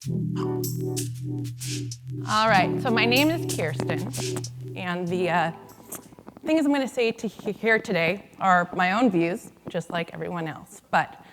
All right, so my name is Kirsten, and the things I'm going to say here today are my own views, just like everyone else. But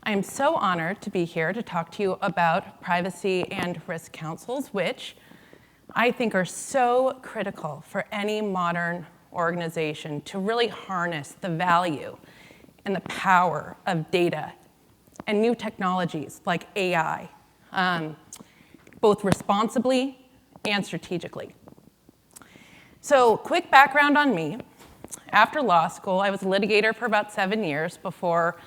I am so honored to be here to talk to you about privacy and risk councils, which I think are so critical for any modern organization to really harness the value and the power of data and new technologies like AI, both responsibly and strategically. So, quick background on me. After law school, I was a litigator for about 7 years before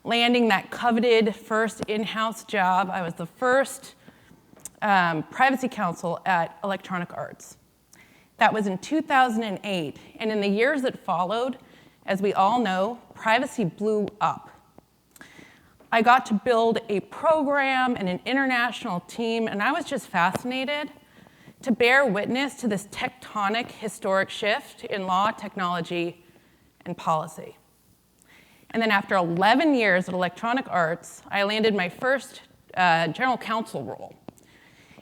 landing that coveted first in-house job. I was the first privacy counsel at Electronic Arts. That was in 2008, and in the years that followed, as we all know, privacy blew up. I got to build a program and an international team, and I was just fascinated to bear witness to this tectonic, historic shift in law, technology, and policy. And then after 11 years at Electronic Arts, I landed my first general counsel role.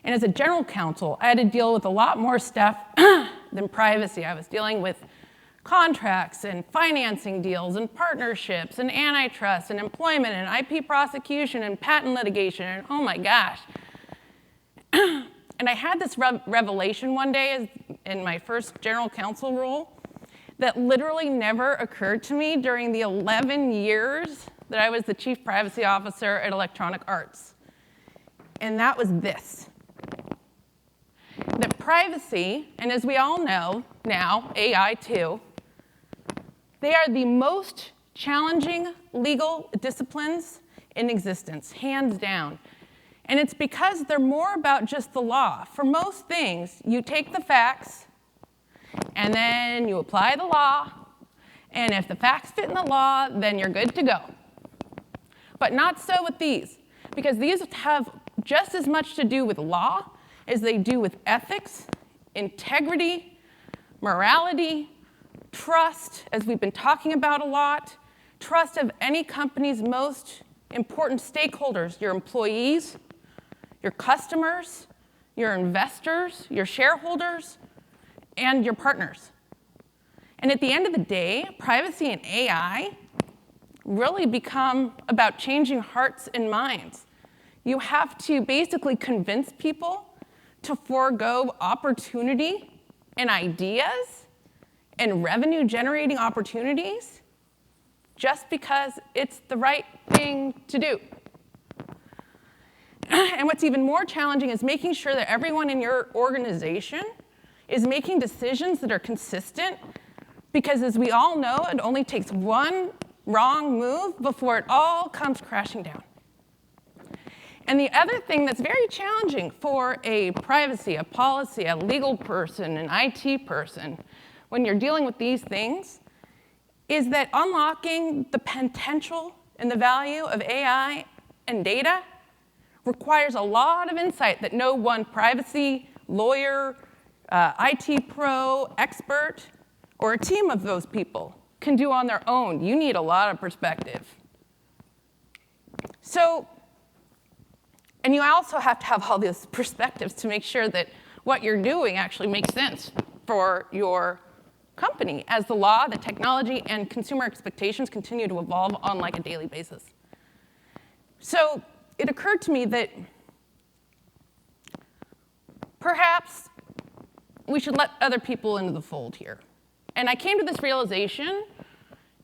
And as a general counsel, I had to deal with a lot more stuff than privacy. I was dealing with contracts and financing deals and partnerships and antitrust and employment and IP prosecution and patent litigation, and oh my gosh. And I had this revelation one day in my first general counsel role that literally never occurred to me during the 11 years that I was the chief privacy officer at Electronic Arts. And that was this. That privacy, and as we all know now, AI too, they are the most challenging legal disciplines in existence, hands down. And it's because they're more about just the law. For most things, you take the facts, and then you apply the law, and if the facts fit in the law, then you're good to go. But not so with these, because these have just as much to do with law as they do with ethics, integrity, morality, trust, as we've been talking about a lot, trust of any company's most important stakeholders, your employees, your customers, your investors, your shareholders, and your partners. And at the end of the day, privacy and AI really become about changing hearts and minds. You have to basically convince people to forego opportunity and ideas and revenue-generating opportunities just because it's the right thing to do. And what's even more challenging is making sure that everyone in your organization is making decisions that are consistent, because as we all know, it only takes one wrong move before it all comes crashing down. And the other thing that's very challenging for a privacy, a policy, a legal person, an IT person, when you're dealing with these things, is that unlocking the potential and the value of AI and data requires a lot of insight that no one privacy lawyer, IT pro, expert, or a team of those people can do on their own. You need a lot of perspective. So, and you also have to have all these perspectives to make sure that what you're doing actually makes sense for your company as the law, the technology, and consumer expectations continue to evolve on like a daily basis. So it occurred to me that perhaps we should let other people into the fold here. And I came to this realization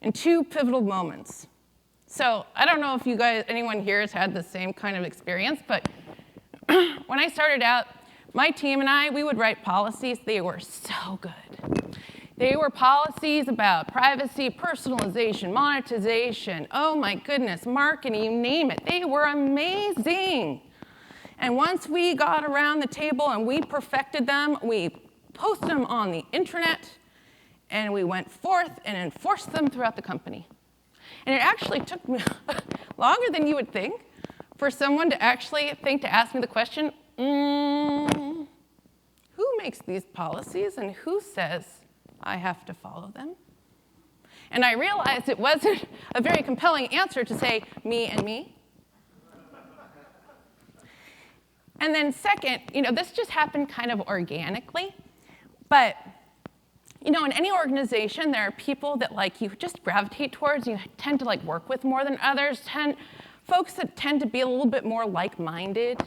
in two pivotal moments. So I don't know if you guys, anyone here has had the same kind of experience, but when I started out, my team and I, we would write policies. They were so good. They were policies about privacy, personalization, monetization, oh my goodness, marketing, you name it. They were amazing. And once we got around the table and we perfected them, we posted them on the intranet, and we went forth and enforced them throughout the company. And it actually took me longer than you would think for someone to actually think to ask me the question, who makes these policies and who says I have to follow them? And I realized it wasn't a very compelling answer to say me and me. And then second, this just happened kind of organically. But in any organization, there are people that you just gravitate towards. You tend to work with more than others. Folks that tend to be a little bit more like-minded.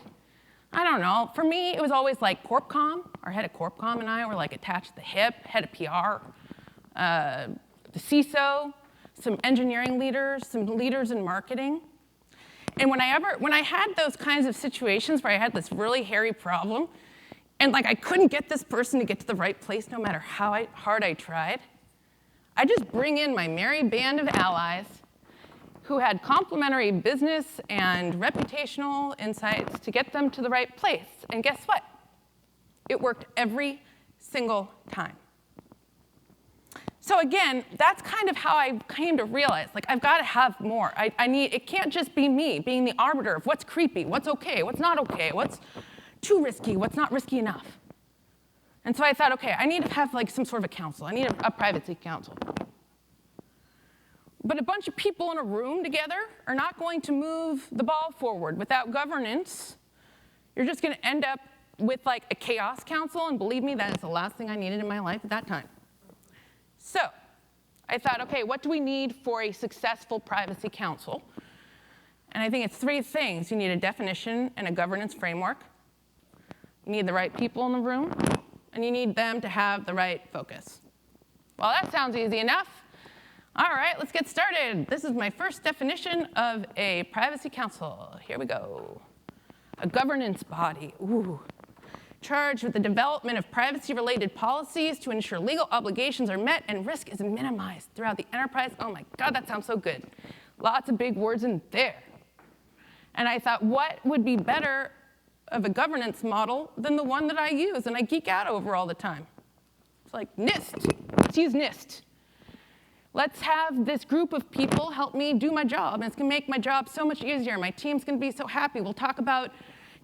I don't know. For me, it was always CorpCom. Our head of CorpCom and I were attached at the hip. Head of PR, the CISO, some engineering leaders, some leaders in marketing. And when I had those kinds of situations where I had this really hairy problem, and I couldn't get this person to get to the right place no matter how hard I tried, I just bring in my merry band of allies who had complementary business and reputational insights to get them to the right place. And guess what? It worked every single time. So again, that's kind of how I came to realize, I've got to have more. It can't just be me being the arbiter of what's creepy, what's okay, what's not okay, what's too risky, what's not risky enough. And so I thought, okay, I need to have some sort of a council. I need a privacy council. But a bunch of people in a room together are not going to move the ball forward. Without governance, you're just going to end up with a chaos council, and believe me, that is the last thing I needed in my life at that time. So I thought, okay, what do we need for a successful privacy council? And I think it's three things. You need a definition and a governance framework. You need the right people in the room, and you need them to have the right focus. Well, that sounds easy enough. All right, let's get started. This is my first definition of a privacy council. Here we go. A governance body. Ooh. Charged with the development of privacy-related policies to ensure legal obligations are met and risk is minimized throughout the enterprise. Oh my God, that sounds so good. Lots of big words in there. And I thought, what would be better of a governance model than the one that I use and I geek out over all the time? It's NIST. Let's use NIST. Let's have this group of people help me do my job, and it's going to make my job so much easier. My team's going to be so happy. We'll talk about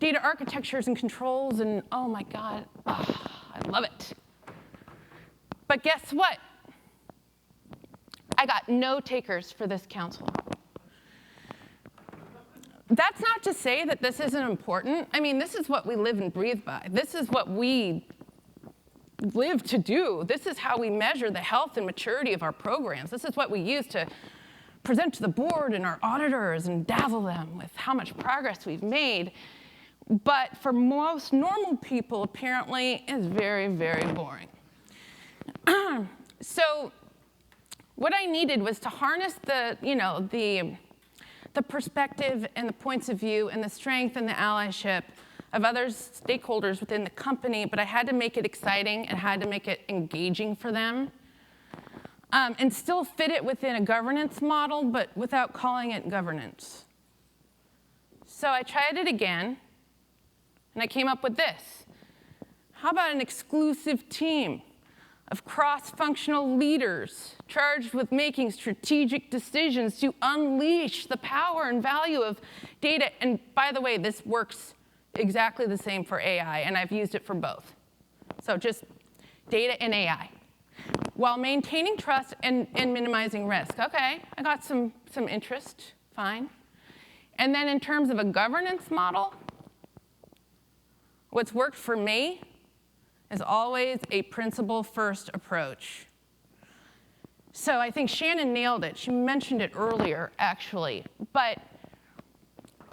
data architectures and controls, and oh my God, I love it. But guess what? I got no takers for this council. That's not to say that this isn't important. I mean, this is what we live and breathe by. This is what we live to do. This is how we measure the health and maturity of our programs. This is what we use to present to the board and our auditors and dazzle them with how much progress we've made. But for most normal people, apparently, it's very, very boring. So what I needed was to harness the perspective and the points of view and the strength and the allyship of other stakeholders within the company, but I had to make it exciting and had to make it engaging for them, and still fit it within a governance model, but without calling it governance. So I tried it again, and I came up with this. How about an exclusive team of cross-functional leaders charged with making strategic decisions to unleash the power and value of data? And by the way, this works exactly the same for AI, and I've used it for both. So just data and AI, while maintaining trust and minimizing risk. Okay, I got some interest, fine. And then in terms of a governance model, what's worked for me is always a principle-first approach. So I think Shannon nailed it. She mentioned it earlier, actually. But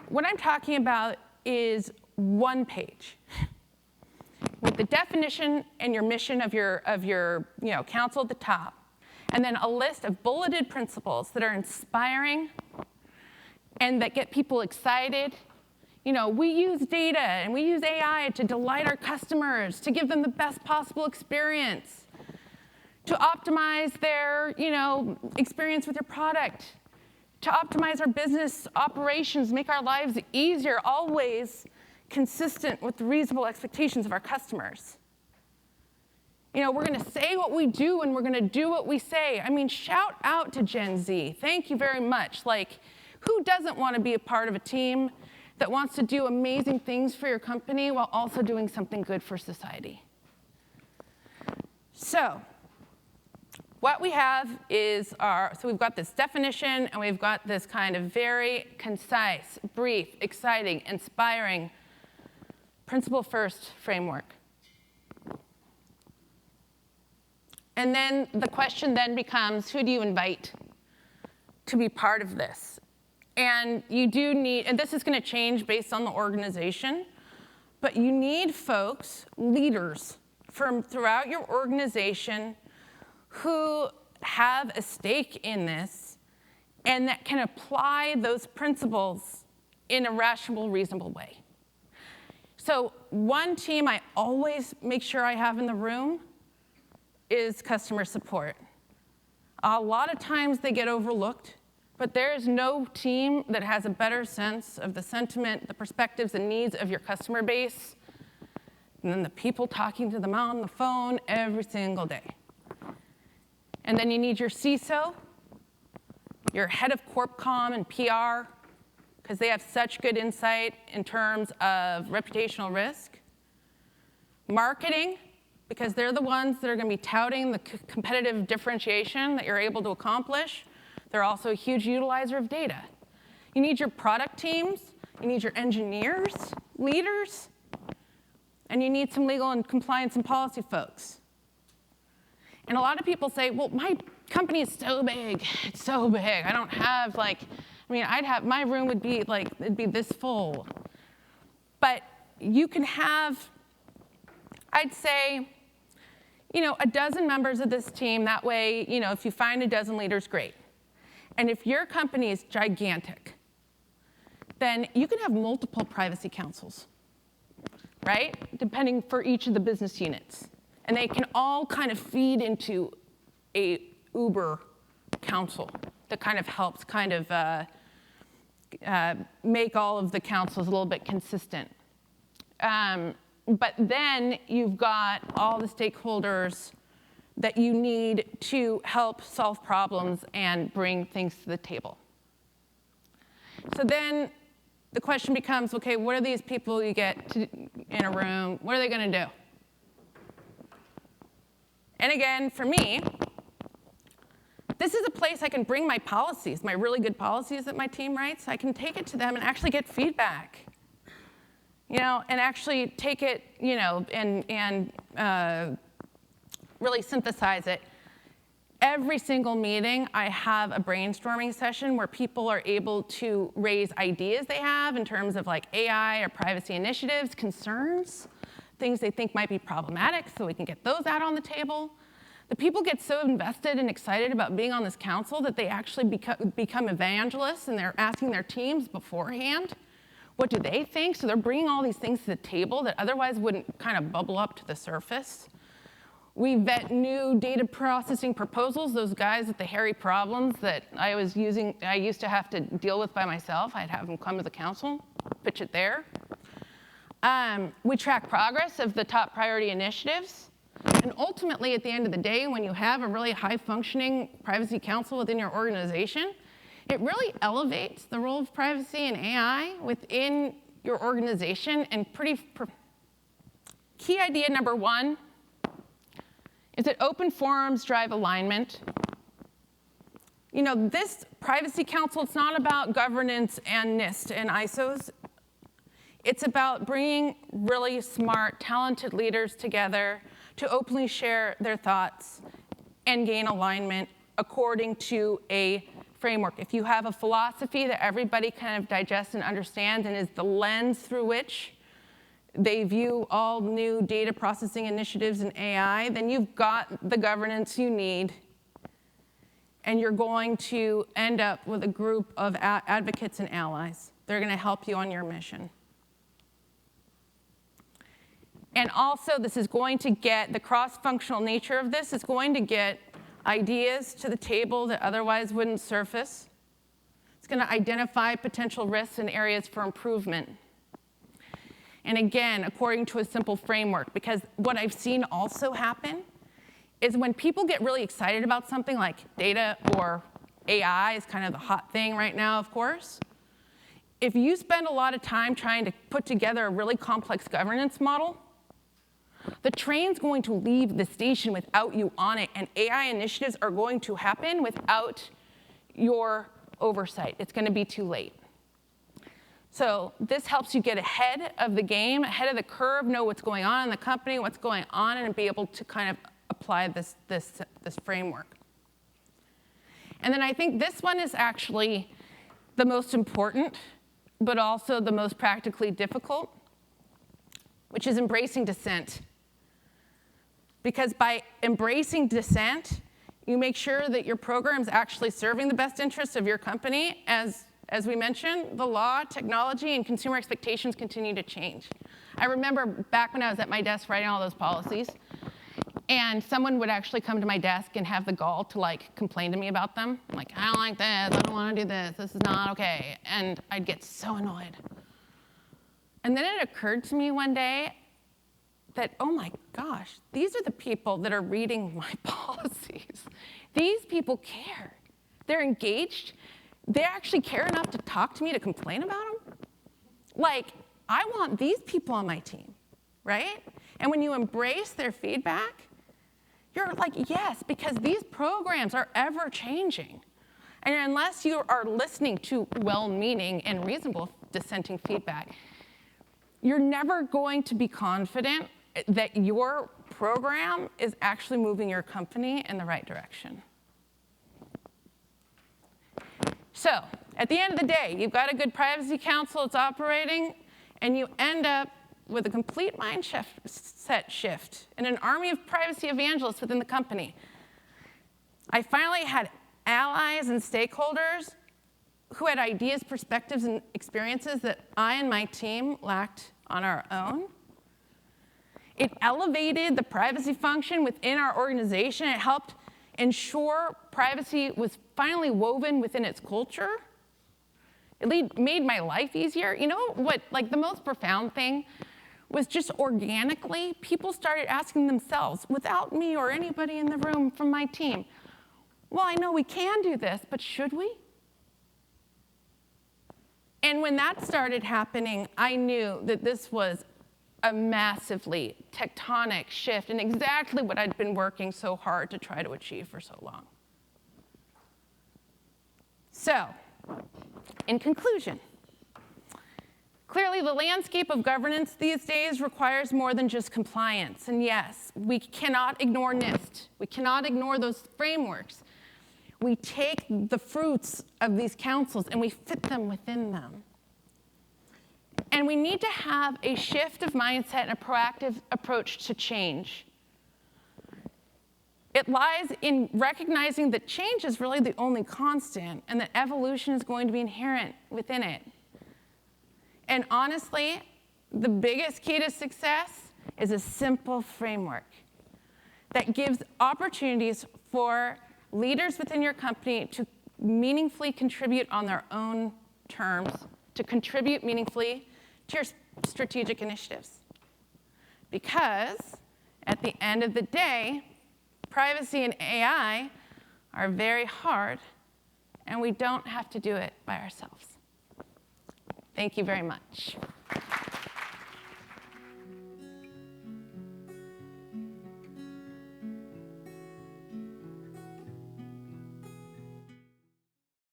what I'm talking about is one page with the definition and your mission of your council at the top, and then a list of bulleted principles that are inspiring and that get people excited. We use data and we use AI to delight our customers, to give them the best possible experience, to optimize their experience with your product, to optimize our business operations, make our lives easier, always consistent with the reasonable expectations of our customers. We're going to say what we do and we're going to do what we say. I mean, shout out to Gen Z. Thank you very much. Who doesn't want to be a part of a team that wants to do amazing things for your company while also doing something good for society? So what we have is so we've got this definition, and we've got this kind of very concise, brief, exciting, inspiring principle-first framework. And then the question then becomes, who do you invite to be part of this? And you do need, and this is going to change based on the organization, but you need folks, leaders from throughout your organization who have a stake in this and that can apply those principles in a rational, reasonable way. So one team I always make sure I have in the room is customer support. A lot of times they get overlooked, but there is no team that has a better sense of the sentiment, the perspectives, the needs of your customer base than the people talking to them on the phone every single day. And then you need your CISO, your head of Corp Comm and PR, because they have such good insight in terms of reputational risk. Marketing, because they're the ones that are going to be touting the competitive differentiation that you're able to accomplish. They're also a huge utilizer of data. You need your product teams, you need your engineers, leaders, and you need some legal and compliance and policy folks. And a lot of people say, well, my company is so big, it's so big. I don't have my room would be it'd be this full. But you can have, I'd say, a dozen members of this team. That way, if you find a dozen leaders, great. And if your company is gigantic, then you can have multiple privacy councils, right? Depending for each of the business units. And they can all kind of feed into a Uber council that kind of helps make all of the councils a little bit consistent. But then you've got all the stakeholders that you need to help solve problems and bring things to the table. So then the question becomes, okay, what are these people you get in a room? What are they going to do? And again, for me, this is a place I can bring my policies, my really good policies that my team writes. I can take it to them and actually get feedback, and actually take it, and really synthesize it. Every single meeting, I have a brainstorming session where people are able to raise ideas they have in terms of AI or privacy initiatives, concerns, things they think might be problematic, so we can get those out on the table. The people get so invested and excited about being on this council that they actually become evangelists, and they're asking their teams beforehand, what do they think? So they're bringing all these things to the table that otherwise wouldn't kind of bubble up to the surface. We vet new data processing proposals, those guys with the hairy problems that I used to have to deal with by myself. I'd have them come to the council, pitch it there. We track progress of the top priority initiatives. And ultimately, at the end of the day, when you have a really high-functioning privacy council within your organization, it really elevates the role of privacy and AI within your organization. And key idea number one is that open forums drive alignment. This privacy council, it's not about governance and NIST and ISOs. It's about bringing really smart, talented leaders together to openly share their thoughts and gain alignment according to a framework. If you have a philosophy that everybody kind of digests and understands and is the lens through which they view all new data processing initiatives in AI, then you've got the governance you need, and you're going to end up with a group of advocates and allies. They're going to help you on your mission. And also, this is going to get, the cross-functional nature of this is going to get ideas to the table that otherwise wouldn't surface. It's going to identify potential risks and areas for improvement. And again, according to a simple framework, because what I've seen also happen is when people get really excited about something like data or AI is kind of the hot thing right now, of course. If you spend a lot of time trying to put together a really complex governance model, the train's going to leave the station without you on it, and AI initiatives are going to happen without your oversight. It's going to be too late. So this helps you get ahead of the game, ahead of the curve, know what's going on in the company, what's going on, and be able to kind of apply this framework. And then I think this one is actually the most important, but also the most practically difficult, which is embracing dissent. Because by embracing dissent, you make sure that your program is actually serving the best interests of your company. As we mentioned, the law, technology, and consumer expectations continue to change. I remember back when I was at my desk writing all those policies, and someone would actually come to my desk and have the gall to like complain to me about them. I'm like, I don't like this, I don't want to do this, this is not okay. And I'd get so annoyed. And then it occurred to me one day that, oh my gosh, these are the people that are reading my policies. These people care. They're engaged. They actually care enough to talk to me to complain about them. Like, I want these people on my team, right? And when you embrace their feedback, you're like, yes, because these programs are ever changing. And unless you are listening to well-meaning and reasonable dissenting feedback, you're never going to be confident that your program is actually moving your company in the right direction. So, at the end of the day, you've got a good privacy council, it's operating, and you end up with a complete mindset shift and an army of privacy evangelists within the company. I finally had allies and stakeholders who had ideas, perspectives, and experiences that I and my team lacked on our own. It elevated the privacy function within our organization. It helped ensure privacy was finally woven within its culture. It made my life easier. You know what, like the most profound thing was just organically, people started asking themselves, without me or anybody in the room from my team, well, I know we can do this, but should we? And when that started happening, I knew that this was a massively tectonic shift and exactly what I'd been working so hard to try to achieve for so long. So, in conclusion, clearly the landscape of governance these days requires more than just compliance. And yes, we cannot ignore NIST. We cannot ignore those frameworks. We take the fruits of these councils and we fit them within them. And we need to have a shift of mindset and a proactive approach to change. It lies in recognizing that change is really the only constant and that evolution is going to be inherent within it. And honestly, the biggest key to success is a simple framework that gives opportunities for leaders within your company to meaningfully contribute on their own terms, to contribute meaningfully to your strategic initiatives. Because at the end of the day, privacy and AI are very hard, and we don't have to do it by ourselves. Thank you very much.